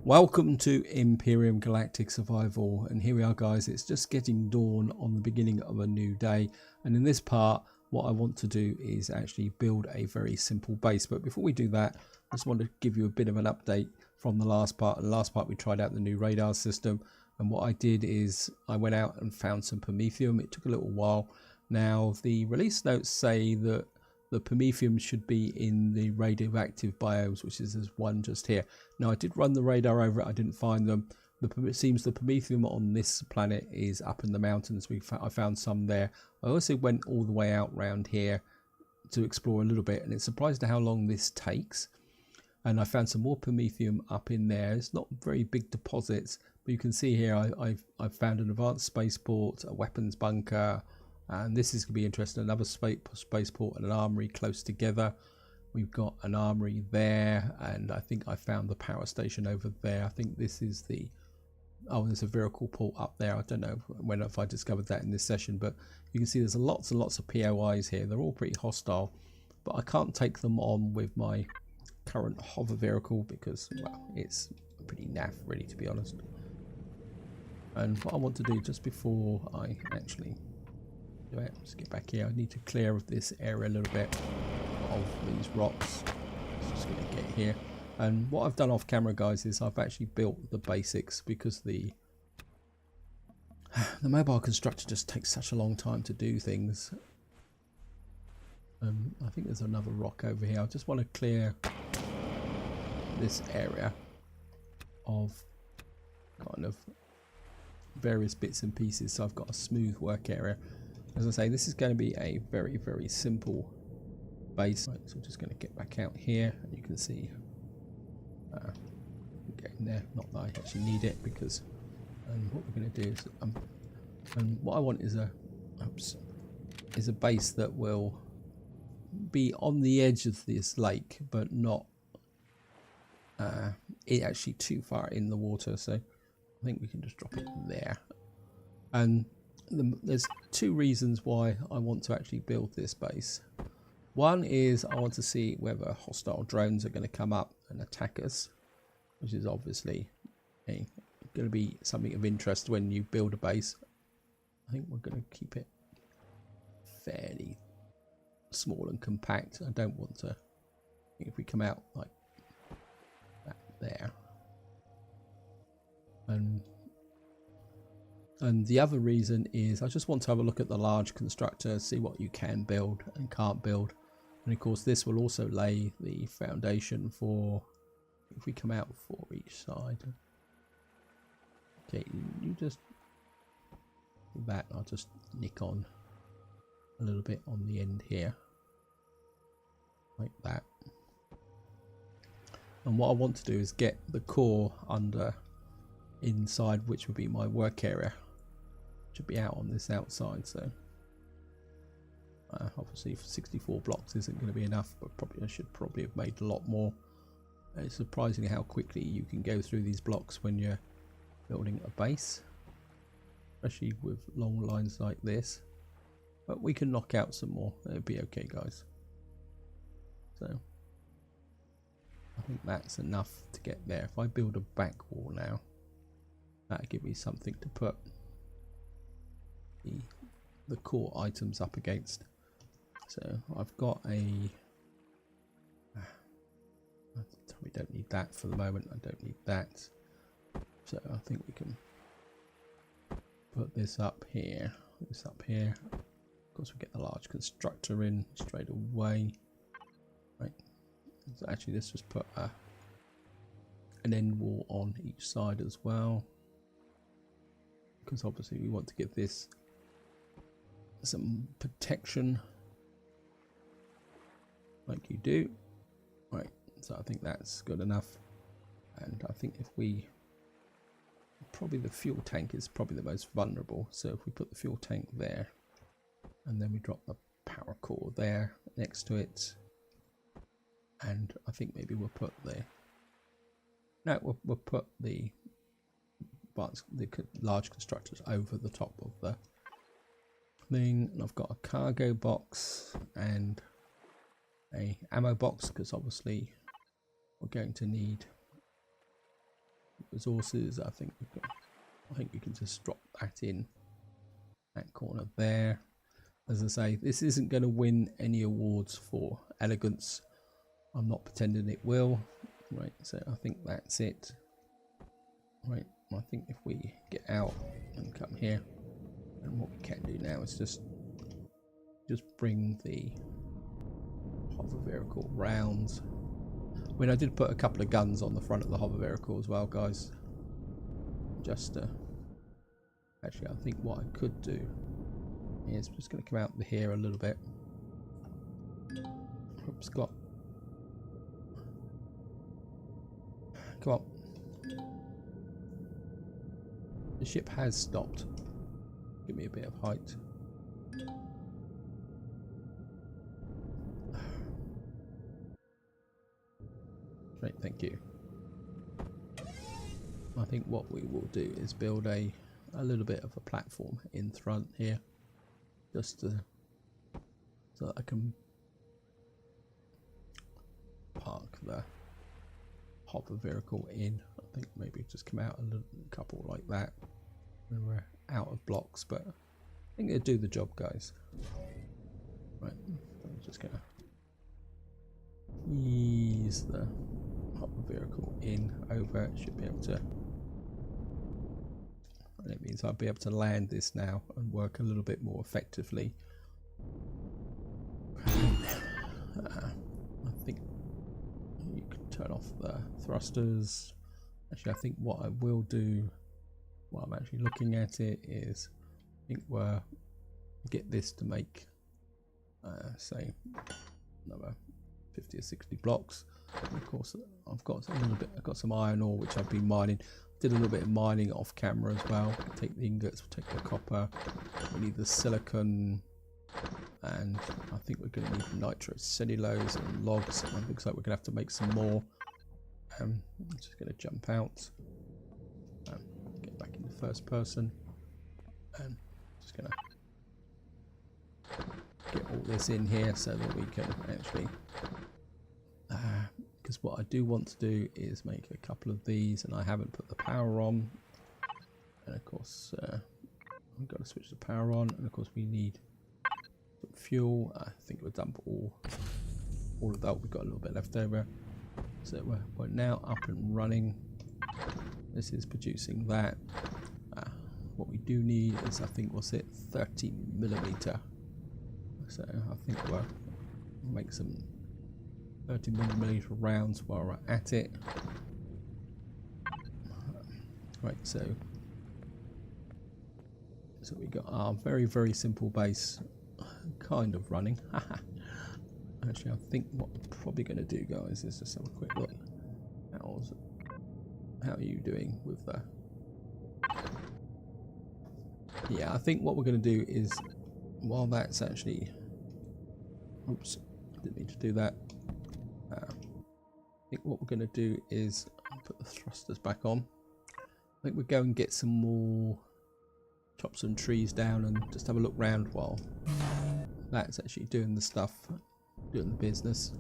Welcome to Empyrion Galactic Survival, and here we are guys. It's just getting dawn on the beginning of a new day, and in this part what I want to do is actually build a very simple base. But before we do that, I just want to give you a bit of an update from the last part. In the last part we tried out the new radar system, and what I did is I went out and found some promethium. It took a little while. Now the release notes say that the promethium should be in the radioactive biomes, which is this one just here. Now I did run the radar over it, I didn't find them. It seems the promethium on this planet is up in the mountains. I found some there. I also went all the way out round here to explore a little bit, and it's surprised at how long this takes. And I found some more promethium up in there. It's not very big deposits, but you can see here I've found an advanced spaceport, a weapons bunker, and this is going to be interesting. Another spaceport and an armory close together. We've got an armory there, and I think I found the power station over there. I think this is the... oh, there's a vehicle port up there. I don't know if I discovered that in this session, but you can see there's lots and lots of POIs here. They're all pretty hostile, but I can't take them on with my current hover vehicle because, well, it's pretty naff, really, to be honest. And what I want to do just before I actually... let's get back here. I need to clear of this area a little bit of these rocks. Just going to get here. And what I've done off camera, guys, is I've actually built the basics because the mobile constructor just takes such a long time to do things. I think there's another rock over here. I just want to clear this area of kind of various bits and pieces, so I've got a smooth work area. As I say, this is going to be a very, very simple base. Right, so I'm just going to get back out here, and you can see getting there. Not that I actually need it, because what we're going to do is, and what I want is a base that will be on the edge of this lake, but not actually too far in the water. So I think we can just drop it there. And there's two reasons why I want to actually build this base. One is I want to see whether hostile drones are going to come up and attack us, which is obviously going to be something of interest when you build a base. I think we're going to keep it fairly small and compact. I don't want to... if we come out like that there, and the other reason is I just want to have a look at the large constructor, see what you can build and can't build. And of course this will also lay the foundation for, if we come out for each side. Okay, you just do that. I'll just nick on a little bit on the end here, like that. And what I want to do is get the core under inside, which would be my work area. Should be out on this outside, so obviously 64 blocks isn't going to be enough, but I should have made a lot more. It's surprising how quickly you can go through these blocks when you're building a base, especially with long lines like this. But we can knock out some more. It'll be okay, guys. So I think that's enough to get there. If I build a back wall now, that'll give me something to put the core items up against. So I've got a... we don't need that for the moment. I don't need that. So I think we can put this up here. This up here. Of course, we get the large constructor in straight away. Right. So actually, let's just put an end wall on each side as well, because obviously we want to give this some protection like you do. Right, so I think that's good enough. And I think if we, probably the fuel tank is probably the most vulnerable, so if we put the fuel tank there and then we drop the power core there next to it, and I think maybe we'll put the we'll put the large constructors over the top of the thing. And I've got a cargo box and a ammo box, because obviously we're going to need resources. I think we can just drop that in that corner there. As I say, this isn't going to win any awards for elegance. I'm not pretending it will. Right, so I think that's it. Right, I think if we get out and come here, and what we can do now is just bring the hover vehicle round. I mean, I did put a couple of guns on the front of the hover vehicle as well, guys. Just actually, I think what I could do is just going to come out here a little bit. Oops, come on. The ship has stopped. Give me a bit of height. Great, thank you. I think what we will do is build a little bit of a platform in front here, just so that I can park the hover vehicle in. I think maybe just come out a couple like that when we're out of blocks, but I think it'll do the job, guys. Right, I'm just gonna ease the hover vehicle in over. It should be able to, and it means I'll be able to land this now and work a little bit more effectively. I think you can turn off the thrusters. Actually, I think what I will do while I'm actually looking at it is, I think we'll get this to make say another 50 or 60 blocks. And of course, I've got some iron ore which I've been mining. Did a little bit of mining off camera as well. Take the ingots, we'll take the copper. We need the silicon, and I think we're going to need nitrocellulose and logs. And it looks like we're going to have to make some more. I'm just going to jump out, get back into first person, and just going to get all this in here so that we can actually, because what I do want to do is make a couple of these, and I haven't put the power on, and of course we've got to switch the power on, and of course we need some fuel. I think we'll dump all of that. We've got a little bit left over, so we're now up and running. This is producing that. What we do need is, I think, what's it, 30mm. So I think we'll make some 30mm rounds while we're at it. Right, so we got our very simple base kind of running. Actually, I think what we're probably going to do, guys, is just have a quick look. How are you doing with the... Yeah, I think what we're going to do is, while that's actually... Oops, didn't mean to do that. I think what we're going to do is put the thrusters back on. I think we'll go and get some more, chop some trees down and just have a look round while that's actually doing the stuff, doing the business.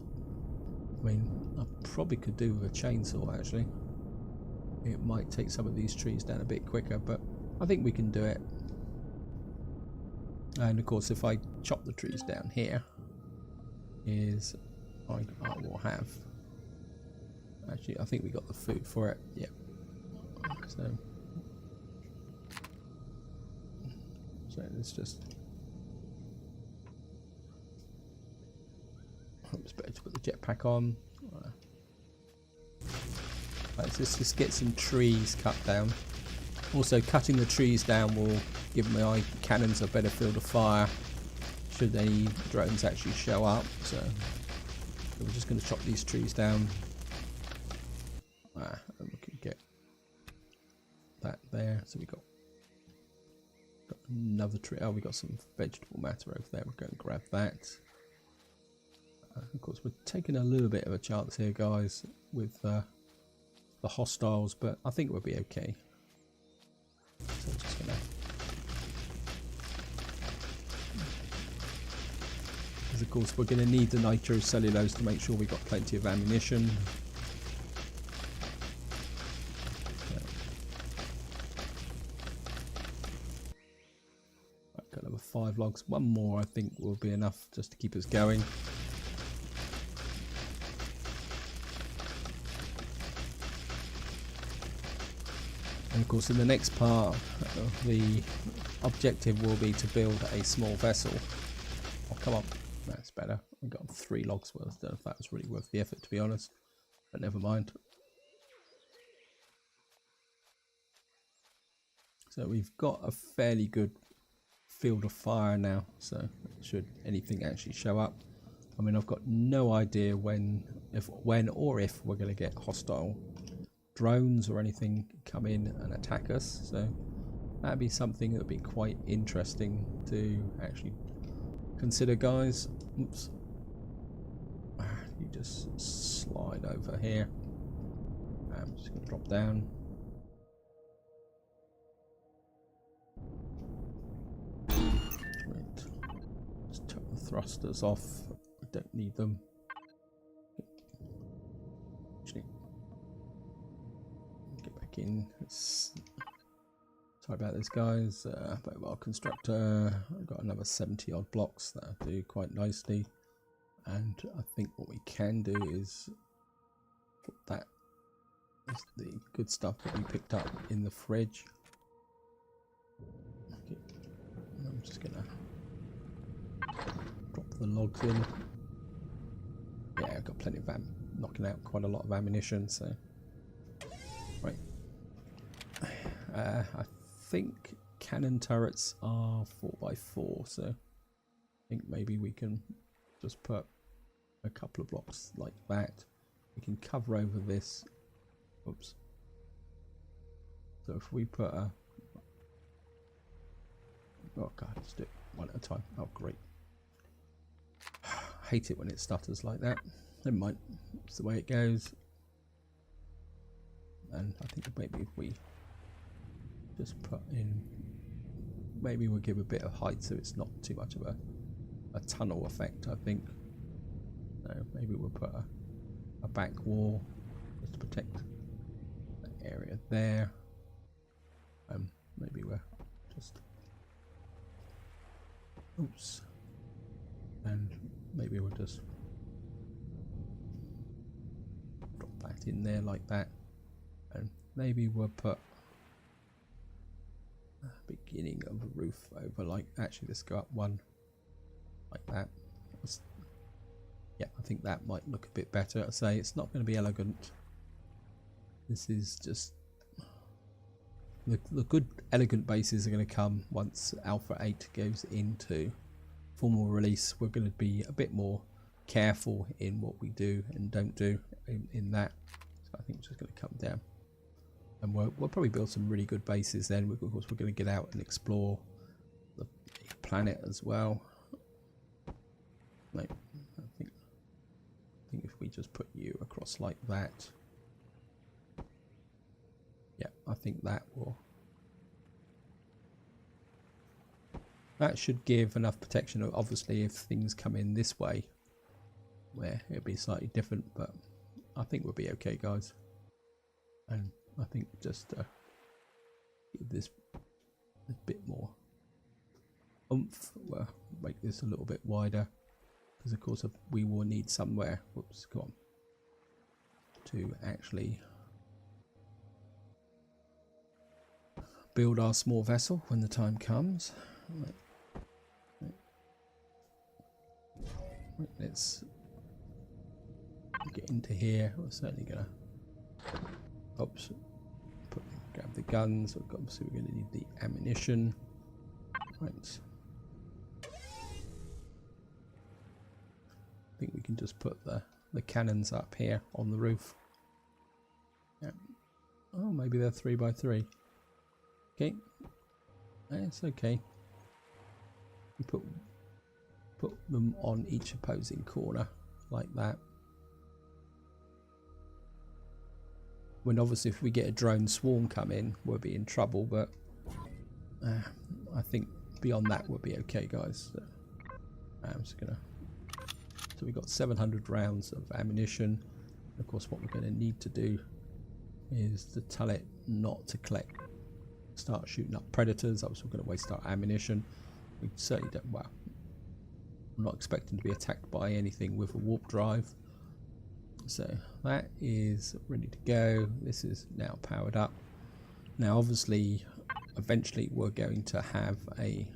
I mean, I probably could do with a chainsaw actually. It might take some of these trees down a bit quicker, but I think we can do it. And of course, if I chop the trees down here, I will have, actually I think we got the food for it. Yeah, so let's just, it's better to put the jetpack on. Let's just get some trees cut down. Also, cutting the trees down will give my cannons a better field of fire should any drones actually show up. So we're just going to chop these trees down. And we can get that there. So we got another tree. Oh, we got some vegetable matter over there. We'll go and grab that. Of course, we're taking a little bit of a chance here, guys, with the hostiles, but I think we'll be okay. So I'm just gonna, because of course we're going to need the nitrocellulose to make sure we've got plenty of ammunition. another 5 logs. One more I think will be enough just to keep us going. And of course in the next part the objective will be to build a small vessel. Oh come on, that's better. I got 3 logs worth. I don't know if that was really worth the effort, to be honest, but never mind. So we've got a fairly good field of fire now, so should anything actually show up. I mean, I've got no idea when or if we're going to get hostile drones or anything come in and attack us, so that'd be something that'd be quite interesting to actually consider, guys. Oops. You just slide over here. I'm just going to drop down. Right. Just turn the thrusters off. We don't need them. Actually, get back in. Sorry about this, guys. Mobile constructor. I've got another 70 odd blocks that I do quite nicely. And I think what we can do is put that is the good stuff that we picked up in the fridge. Okay. I'm just gonna drop the logs in. Yeah, I've got plenty of knocking out quite a lot of ammunition, so right. I think cannon turrets are 4x4, so I think maybe we can just put a couple of blocks like that. We can cover over this. Oops. So if we put a... Oh god, let's do it one at a time. Oh great. I hate it when it stutters like that. Never mind. It's the way it goes. And I think maybe if we just put in... Maybe we'll give a bit of height so it's not too much of a tunnel effect, I think. So maybe we'll put a back wall just to protect that area there. Maybe we're just... Oops. And maybe we'll just drop that in there like that. And maybe we'll put a beginning of a roof over like... Actually, let's go up one like that. Yeah, I think that might look a bit better. I say it's not going to be elegant. This is just the good elegant bases are going to come once Alpha 8 goes into formal release. We're going to be a bit more careful in what we do and don't do in that. So I think it's just going to come down, and we'll probably build some really good bases then. Of course, we're going to get out and explore the planet as well. Like, I think if we just put you across like that, yeah, I think that should give enough protection. Obviously, if things come in this way, where it'll be slightly different, but I think we'll be okay, guys. And I think just give this a bit more oomph. Well, make this a little bit wider. Because of course we will need somewhere, whoops, go on, to actually build our small vessel when the time comes. Let's get into here. We're certainly gonna, oops, grab the guns. Obviously we're gonna need the ammunition. Right. I think we can just put the cannons up here on the roof. Yeah. Oh, maybe they're 3x3. Okay, it's okay. We put them on each opposing corner like that. When obviously if we get a drone swarm come in, we'll be in trouble, but I think beyond that we'll be okay, guys. So, I'm just gonna... So we've got 700 rounds of ammunition. Of course, what we're going to need to do is to tell it not to start shooting up predators. Obviously, we're going to waste our ammunition. We certainly don't. Well, I'm not expecting to be attacked by anything with a warp drive. So that is ready to go. This is now powered up. Now obviously eventually we're going to have a,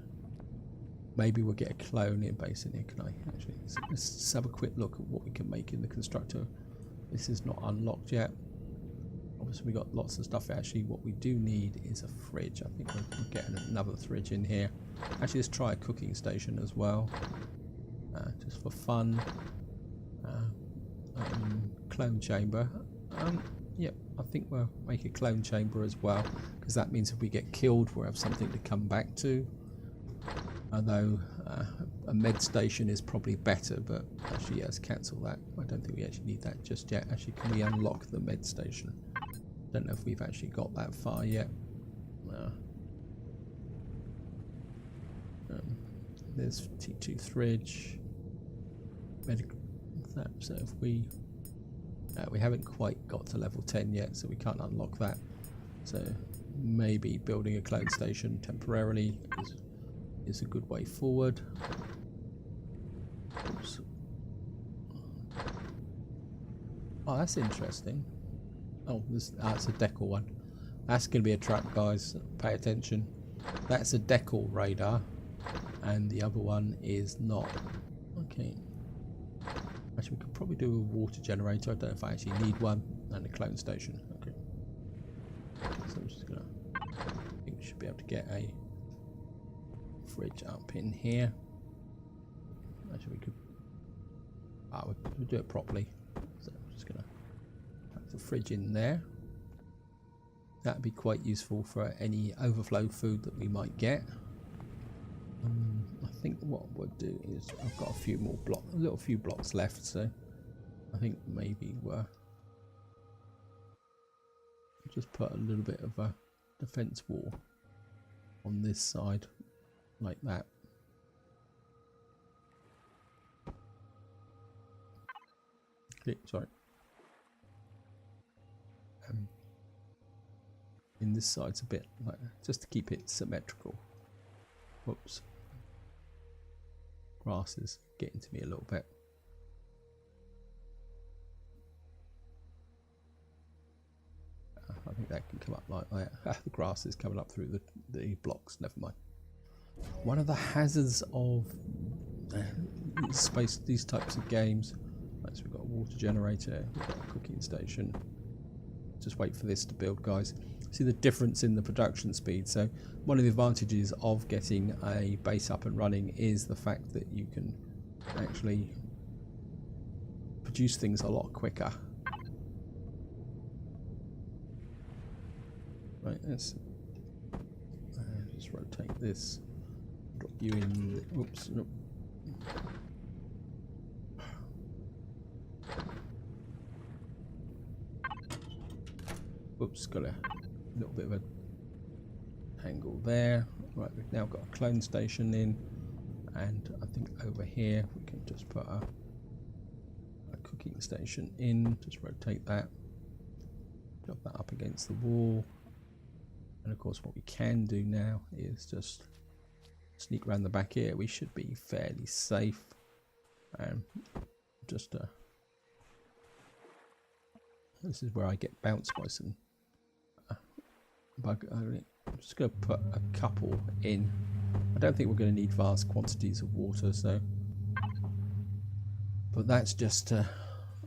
maybe we'll get a clone in base in here. Can I actually, let's just have a quick look at what we can make in the constructor. This is not unlocked yet. Obviously we got lots of stuff. Actually what we do need is a fridge. I think we'll get another fridge in here. Actually let's try a cooking station as well, just for fun. Clone chamber. Yep, I think we'll make a clone chamber as well, because that means if we get killed we'll have something to come back to. Although a med station is probably better, but actually let's cancel that. I don't think we actually need that just yet. Actually, can we unlock the med station? Don't know if we've actually got that far yet. There's T2 fridge. Medical. So if we haven't quite got to level 10 yet, so we can't unlock that. So maybe building a clone station temporarily is a good way forward. Oops. Oh, that's interesting. Oh, that's a Deco one. That's going to be a trap, guys. Pay attention. That's a Deco radar, and the other one is not. Okay. Actually, we could probably do a water generator. I don't know if I actually need one, and a clone station. Okay. So I'm just gonna. I think we should be able to get a fridge up in here. Actually, we could. We'll do it properly. So I'm just gonna put the fridge in there. That'd be quite useful for any overflow food that we might get. I think what we'll do is I've got a few more blocks left, so I think maybe we'll just put a little bit of a defense wall on this side like that. Okay, sorry. In this side's a bit like, just to keep it symmetrical. Whoops. Grass is getting to me a little bit. I think that can come up like that. The grass is coming up through the blocks. Never mind. One of the hazards of these types of games. Right, so we've got a water generator, we've got a cooking station. Just wait for this to build, guys. See the difference in the production speed. So one of the advantages of getting a base up and running is the fact that you can actually produce things a lot quicker. Right, let's just rotate this. Drop you in. Oops, nope. Oops, got a little bit of an angle there. Right, we've now got a clone station in, and I think over here we can just put a cooking station in. Just rotate that, drop that up against the wall, and of course what we can do now is just sneak around the back here. We should be fairly safe. Just this is where I get bounced by some bug. I'm just going to put a couple in. I don't think we're going to need vast quantities of water, so. But that's just.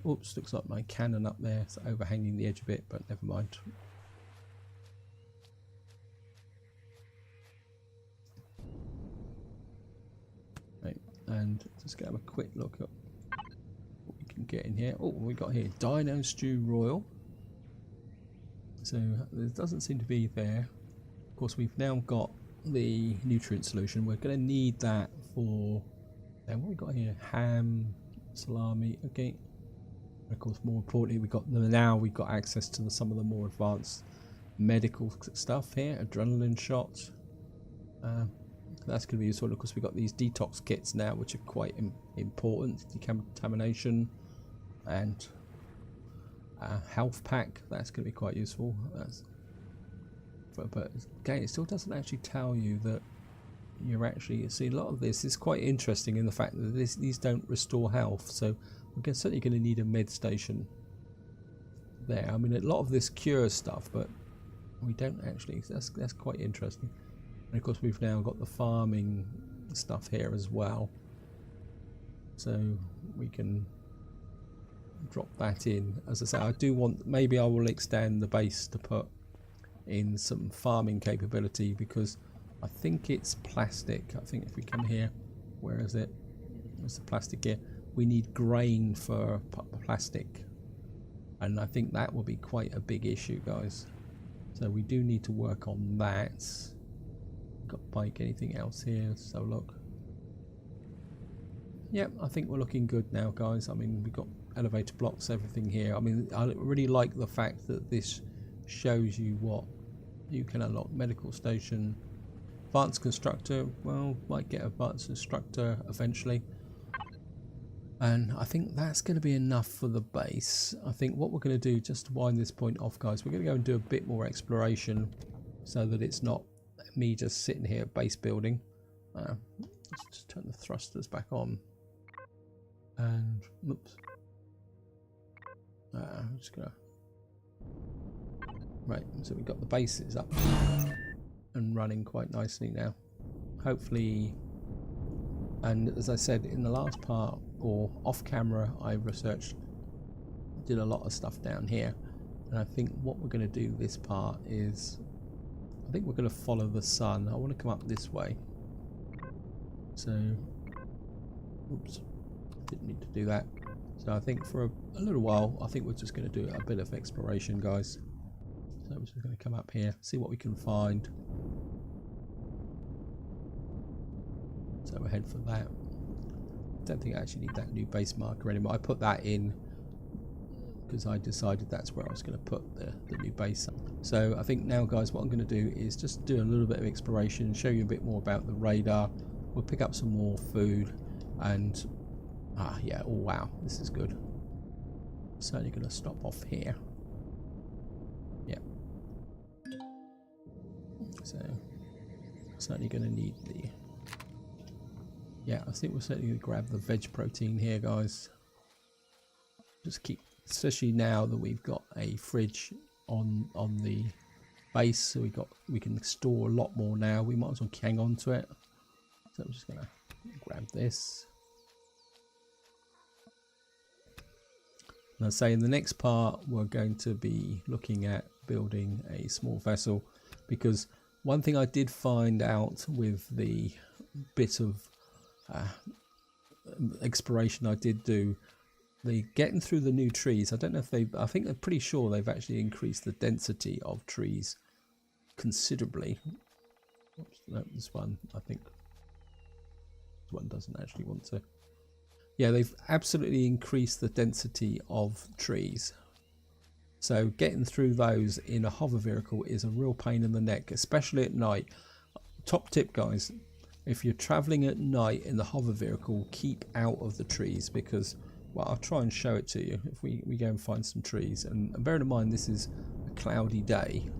Oops, looks like my cannon up there. It's overhanging the edge a bit, but never mind. Right, and just going to have a quick look at what we can get in here. Oh, we got here Dino Stew Royal. So there doesn't seem to be there. Of course, we've now got the nutrient solution. We're going to need that for. And what we got here? Ham, salami. Okay. And of course, more importantly, we've got access to some of the more advanced medical stuff here. Adrenaline shots. That's going to be useful. Of course, we've got these detox kits now, which are quite important. Decontamination and health pack. That's going to be quite useful. But again, it still doesn't actually tell you that you're actually see a lot of this is quite interesting in the fact that these don't restore health, so we're certainly going to need a med station there. I mean, a lot of this cures stuff, but we don't actually. That's quite interesting. And of course, we've now got the farming stuff here as well, so we can drop that in. As I say, I do want, maybe I will extend the base to put in some farming capability, because I think it's plastic. I think if we come here, where is it? Where's the plastic here? We need grain for plastic, and I think that will be quite a big issue, guys. So we do need to work on that. Got bike, anything else here? So look. Yep, I think we're looking good now, guys. I mean, we've got elevator blocks, everything here. I mean, I really like the fact that this shows you what you can unlock. Medical station, advanced constructor. Well, might get advanced constructor eventually. And I think that's going to be enough for the base. I think what we're going to do, just to wind this point off, guys, we're going to go and do a bit more exploration so that it's not me just sitting here base building. Let's just turn the thrusters back on. And, oops. I'm just going to... Right, so we've got the bases up and running quite nicely now. Hopefully, and as I said in the last part, or off camera, I did a lot of stuff down here. And I think what we're going to do this part is, I think we're going to follow the sun. I want to come up this way. So, oops, didn't need to do that. So I think for a little while, I think we're just going to do a bit of exploration, guys. So we're just going to come up here, see what we can find. So we'll head for that. Don't think I actually need that new base marker anymore. I put that in because I decided that's where I was going to put the new base. So I think now, guys, what I'm going to do is just do a little bit of exploration, show you a bit more about the radar. We'll pick up some more food, and yeah, oh wow, this is good. Certainly going to stop off here. Yeah. So certainly going to need the... Yeah, I think we're certainly going to grab the veg protein here, guys. Just keep, especially now that we've got a fridge on the base, so we can store a lot more now. We might as well hang on to it. So I'm just going to grab this. And I say in the next part we're going to be looking at building a small vessel, because one thing I did find out with the bit of exploration I did do, getting through the new trees, I don't know if I think they're pretty sure they've actually increased the density of trees considerably. Oops, no, this one, I think this one doesn't actually want to. Yeah, they've absolutely increased the density of trees. So getting through those in a hover vehicle is a real pain in the neck, especially at night. Top tip, guys, if you're traveling at night in the hover vehicle, keep out of the trees, because, well, I'll try and show it to you if we go and find some trees. And bear in mind, this is a cloudy day,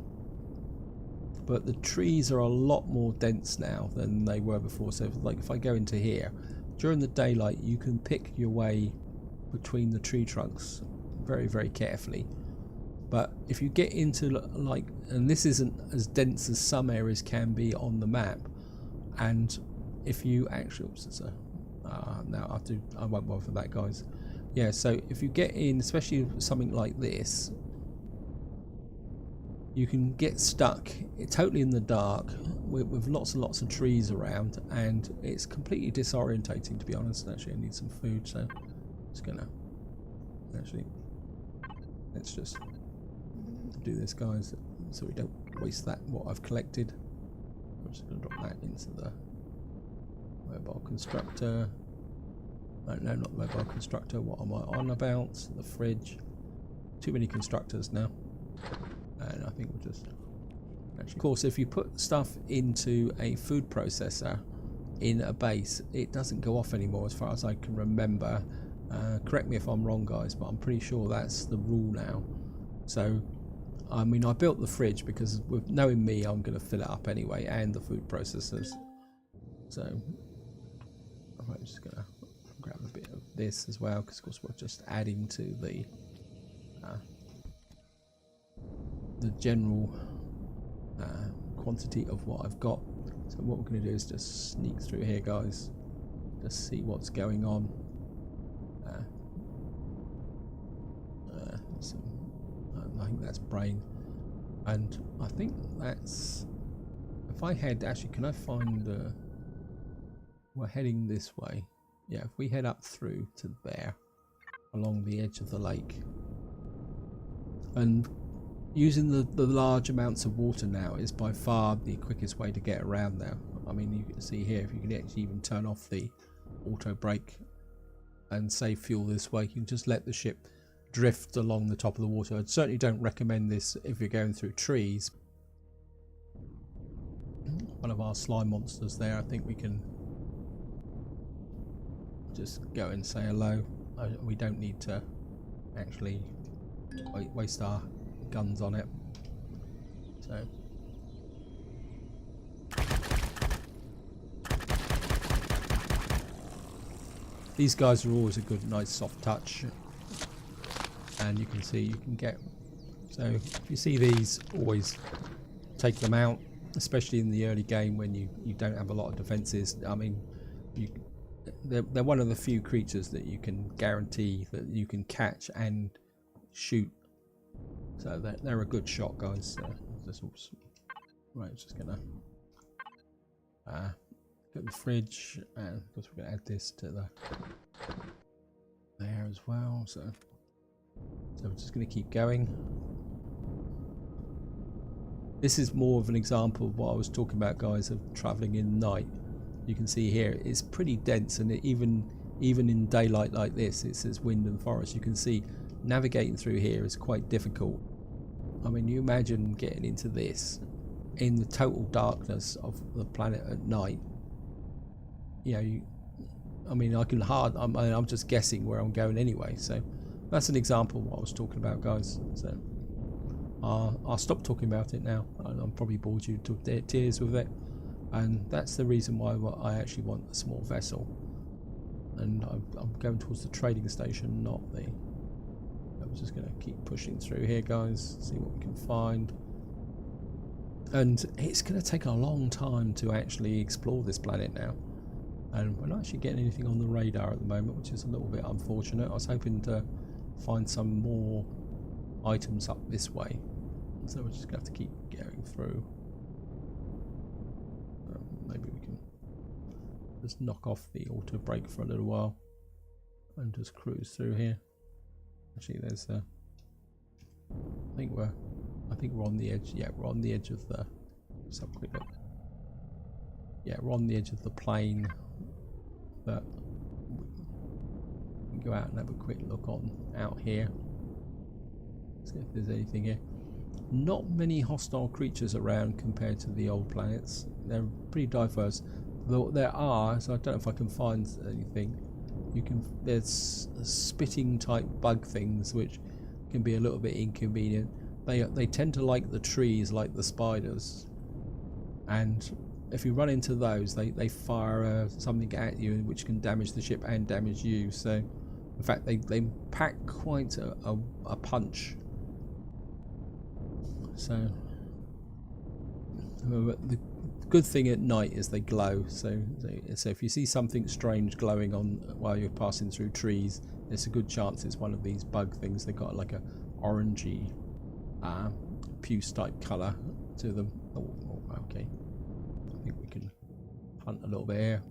but the trees are a lot more dense now than they were before. So if I go into here, during the daylight, you can pick your way between the tree trunks very, very carefully. But if you get into, like, and this isn't as dense as some areas can be on the map, and if you actually, oops, it's a, no, I won't bother for that, guys. Yeah, so if you get in, especially something like this, you can get stuck totally in the dark with lots and lots of trees around, and it's completely disorientating, to be honest. Actually, I need some food, so I'm just gonna let's just do this, guys, so we don't waste what I've collected. I'm just going to drop that into the mobile constructor. No, not the mobile constructor. What am I on about? The fridge. Too many constructors now. And I think we'll just... Actually, of course, if you put stuff into a food processor in a base, it doesn't go off anymore, as far as I can remember. Correct me if I'm wrong, guys, but I'm pretty sure that's the rule now. So, I mean, I built the fridge because, with knowing me, I'm going to fill it up anyway, and the food processors. So I'm just gonna grab a bit of this as well, because of course we're just adding to the general quantity of what I've got. So what we're going to do is just sneak through here, guys, just see what's going on. I think that's brain, and I think that's, if I head, actually can I find we're heading this way. Yeah, if we head up through to there along the edge of the lake, and using the large amounts of water now is by far the quickest way to get around now. I mean, you can see here, if you can actually even turn off the auto brake and save fuel this way, you can just let the ship drift along the top of the water. I certainly don't recommend this if you're going through trees. One of our slime monsters there, I think we can just go and say hello. We don't need to actually waste our guns on it. So these guys are always a good, nice, soft touch, and you can see you can get. So if you see these, always take them out, especially in the early game when you don't have a lot of defenses. I mean, they're one of the few creatures that you can guarantee that you can catch and shoot. So they're a good shot, guys. Right, just gonna get the fridge, and of course we're gonna add this to there as well. So we're just gonna keep going. This is more of an example of what I was talking about, guys, of traveling in night. You can see here it's pretty dense, and even in daylight like this, it says wind and forest. You can see navigating through here is quite difficult. I mean, you imagine getting into this in the total darkness of the planet at night. You know, I mean, I'm just guessing where I'm going anyway. So that's an example of what I was talking about, guys. So I'll stop talking about it now. I'm probably bored you to tears with it, and that's the reason why I actually want a small vessel. And I'm going towards the trading station, not the. I'm just going to keep pushing through here, guys, see what we can find. And it's going to take a long time to actually explore this planet now, and we're not actually getting anything on the radar at the moment, which is a little bit unfortunate. I was hoping to find some more items up this way, so we're just going to have to keep going through. Maybe we can just knock off the auto brake for a little while and just cruise through here. Actually, there's I think we're on the edge. Yeah, we're on the edge of the. Let's have a quick look. Yeah, we're on the edge of the plane, but we can go out and have a quick look out here. See if there's anything here. Not many hostile creatures around compared to the old planets. They're pretty diverse. Though there are, so I don't know if I can find anything. There's spitting type bug things which can be a little bit inconvenient. They tend to like the trees, like the spiders, and if you run into those, they fire something at you which can damage the ship and damage you. So in fact they pack quite a punch. So the good thing at night is they glow. So if you see something strange glowing on while you're passing through trees, there's a good chance it's one of these bug things. They've got like a orangey puce type colour to them. Oh, okay. I think we can hunt a little bit here.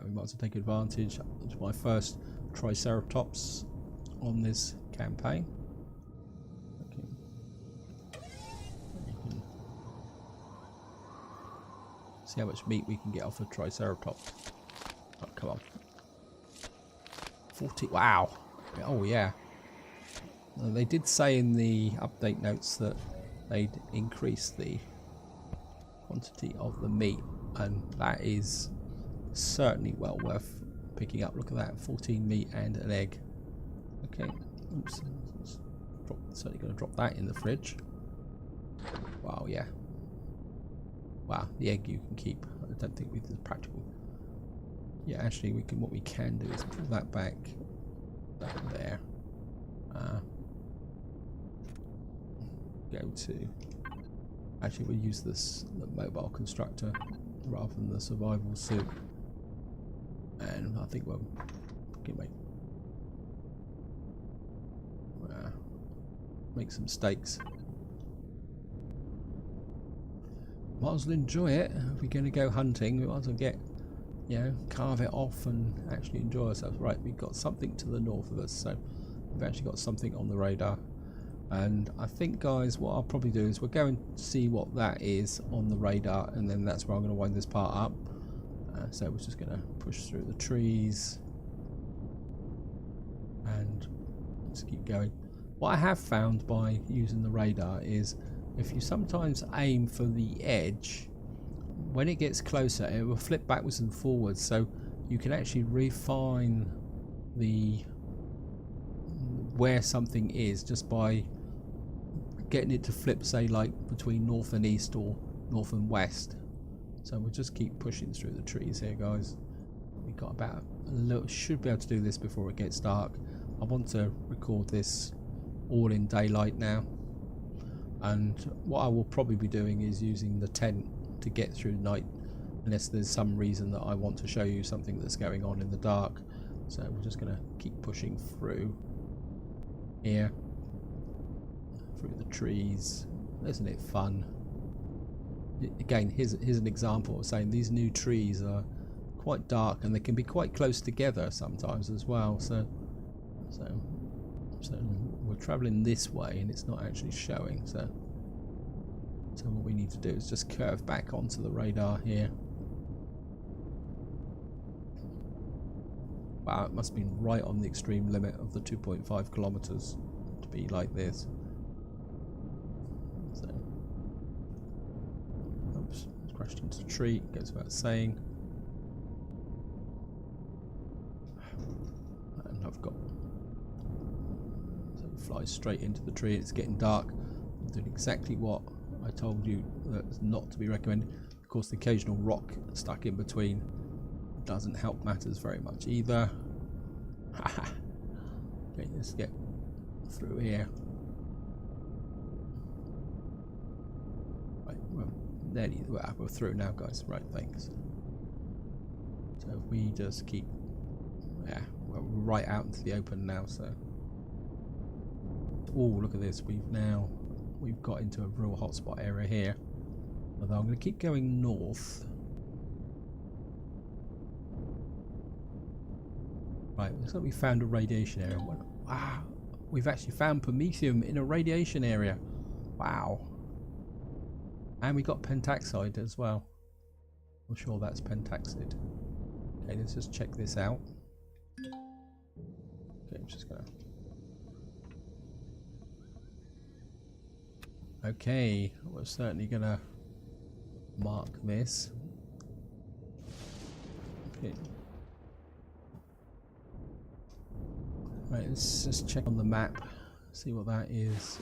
We might as well take advantage. It's my first Triceratops on this campaign. Okay. You can see how much meat we can get off a Triceratops. Oh, come on. 40. Wow. Oh yeah. They did say in the update notes that they'd increase the quantity of the meat, and that is certainly well worth picking up. Look at that, 14 meat and an egg. Okay, oops, let's certainly going to drop that in the fridge. Wow, yeah. Wow, the egg you can keep. I don't think this is practical. Yeah, actually, what we can do is pull that back down there. Go to. Actually, we'll use the mobile constructor rather than the survival suit, and I think we'll make some steaks. Might as well enjoy it. If we're going to go hunting, we might as well get, carve it off and actually enjoy ourselves. Right, we've got something to the north of us, so we've actually got something on the radar. And I think, guys, what I'll probably do is we'll go and see what that is on the radar, and then that's where I'm going to wind this part up. So we're just going to push through the trees and let's keep going. What I have found by using the radar is if you sometimes aim for the edge, when it gets closer it will flip backwards and forwards, so you can actually refine where something is just by getting it to flip, say, like between north and east or north and west. So we'll just keep pushing through the trees here, guys. We've got about should be able to do this before it gets dark. I want to record this all in daylight now, and what I will probably be doing is using the tent to get through night, unless there's some reason that I want to show you something that's going on in the dark. So we're just going to keep pushing through here, through the trees. Isn't it fun? Again, here's an example of saying these new trees are quite dark and they can be quite close together sometimes as well. So we're travelling this way and it's not actually showing. So what we need to do is just curve back onto the radar here. Wow, it must have been right on the extreme limit of the 2.5 kilometers to be like this. So, oops, crashed into a tree. Goes without saying. And I've got, so it flies straight into the tree. It's getting dark. I'm doing exactly what I told you that's not to be recommended. Of course, the occasional rock stuck in between doesn't help matters very much either. Okay, let's get through here. Right, well, we're through now, guys. Right, thanks. So if we just keep, we're right out into the open now. So, oh, look at this. We've got into a real hotspot area here. Although I'm going to keep going north. Right, looks like we found a radiation area. Wow, we've actually found promethium in a radiation area. Wow. And we got pentaxide as well. I'm sure that's pentaxid. Okay, let's just check this out. Okay, I'm just gonna... Okay, we're certainly gonna mark this. Okay. Right, let's just check on the map, see what that is.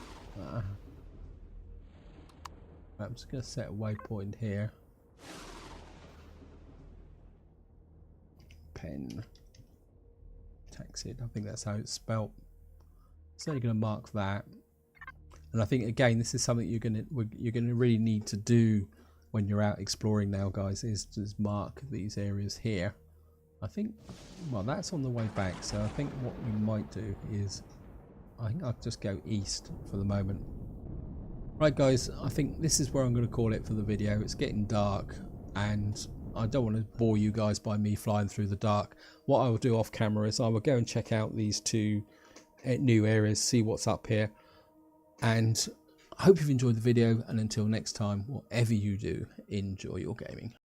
I'm just going to set a waypoint here. Pen. Taxid, I think that's how it's spelt. So you're going to mark that. And I think, again, this is something you're going to really need to do when you're out exploring now, guys, is just mark these areas here. I think, well, that's on the way back, so I think what we might do is, I think I'll just go east for the moment. Right, guys, I think this is where I'm going to call it for the video. It's getting dark, and I don't want to bore you guys by me flying through the dark. What I will do off camera is I will go and check out these two new areas, see what's up here, and I hope you've enjoyed the video, and until next time, whatever you do, enjoy your gaming.